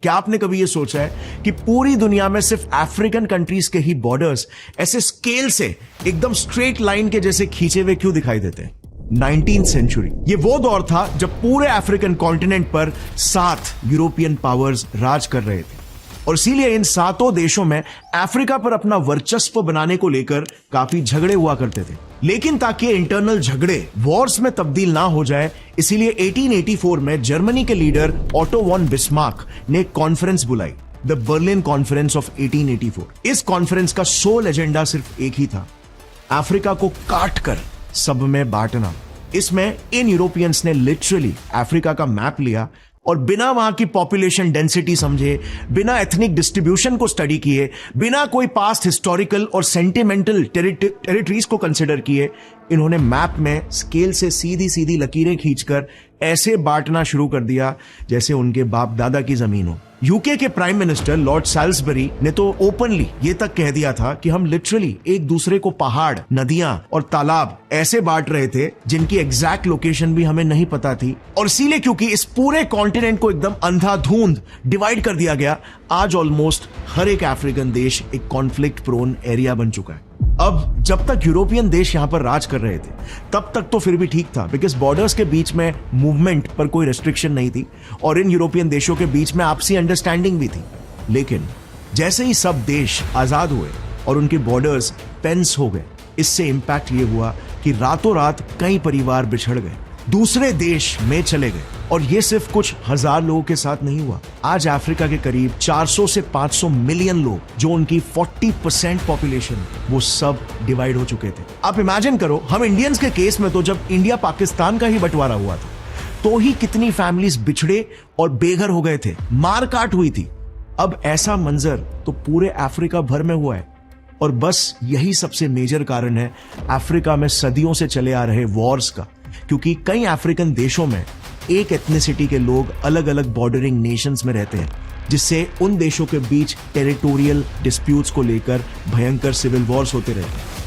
क्या आपने कभी यह सोचा है कि पूरी दुनिया में सिर्फ अफ्रीकन कंट्रीज के ही बॉर्डर्स ऐसे स्केल से एकदम स्ट्रेट लाइन के जैसे खींचे हुए क्यों दिखाई देते हैं? 19th सेंचुरी, ये वो दौर था जब पूरे अफ्रीकन कॉन्टिनेंट पर 7 यूरोपियन पावर्स राज कर रहे थे और इसीलिए इन 7 देशों में अफ्रीका पर अपना वर्चस्व बनाने को लेकर काफी झगड़े हुआ करते थे। लेकिन ताकि इंटरनल झगड़े वॉर्स में तब्दील ना हो जाए, इसीलिए 1884 में जर्मनी के लीडर ऑटो वॉन बिस्मार्क ने एक कॉन्फ्रेंस बुलाई, द बर्लिन कॉन्फ्रेंस ऑफ 1884। इस कॉन्फ्रेंस का सोल एजेंडा सिर्फ एक ही था, अफ्रीका को काट कर सब में बांटना। इसमें इन यूरोपियंस ने लिटरली अफ्रीका का मैप लिया और बिना वहां की पॉपुलेशन डेंसिटी समझे, बिना एथनिक डिस्ट्रीब्यूशन को स्टडी किए, बिना कोई पास्ट हिस्टोरिकल और सेंटिमेंटल टेरिटरीज को कंसिडर किए, इन्होंने मैप में स्केल से सीधी सीधी लकीरें खींचकर ऐसे बांटना शुरू कर दिया जैसे उनके बाप दादा की जमीन हो। यूके के प्राइम मिनिस्टर लॉर्ड सैलिसबरी ने तो ओपनली ये तक कह दिया था कि हम लिटरली एक दूसरे को पहाड़, नदियां और तालाब ऐसे बांट रहे थे जिनकी एग्जैक्ट लोकेशन भी हमें नहीं पता थी। और इसीलिए क्योंकि इस पूरे कॉन्टिनेंट को एकदम अंधाधुंध डिवाइड कर दिया गया, आज ऑलमोस्ट हर एक अफ्रीकन देश एक कॉन्फ्लिक्ट प्रोन एरिया बन चुका है। अब जब तक यूरोपियन देश यहां पर राज कर रहे थे तब तक तो फिर भी ठीक था, बिकॉज बॉर्डर्स के बीच में मूवमेंट पर कोई रेस्ट्रिक्शन नहीं थी और इन यूरोपियन देशों के बीच में आपसी अंडरस्टैंडिंग भी थी। लेकिन जैसे ही सब देश आजाद हुए और उनके बॉर्डर्स पेंस हो गए, इससे इंपैक्ट ये हुआ कि रातों रात कई परिवार बिछड़ गए, दूसरे देश में चले गए। और ये सिर्फ कुछ हजार लोगों के साथ नहीं हुआ। आज अफ्रीका के करीब 400 से 500 मिलियन लोग, जो उनकी 40% पॉपुलेशन, वो सब डिवाइड हो चुके थे। आप इमेजिन करो, हम इंडियंस के केस में तो जब इंडिया पाकिस्तान का ही बंटवारा हुआ था तो ही कितनी फैमिलीज बिछड़े और बेघर हो गए थे, मार काट हुई थी। अब ऐसा मंजर तो पूरे अफ्रीका भर में हुआ है और बस यही सबसे मेजर कारण है अफ्रीका में सदियों से चले आ रहे वॉर्स का, क्योंकि कई अफ्रीकन देशों में एक एथनिसिटी के लोग अलग अलग बॉर्डरिंग नेशंस में रहते हैं, जिससे उन देशों के बीच टेरिटोरियल डिस्प्यूट्स को लेकर भयंकर सिविल वॉर्स होते रहते हैं।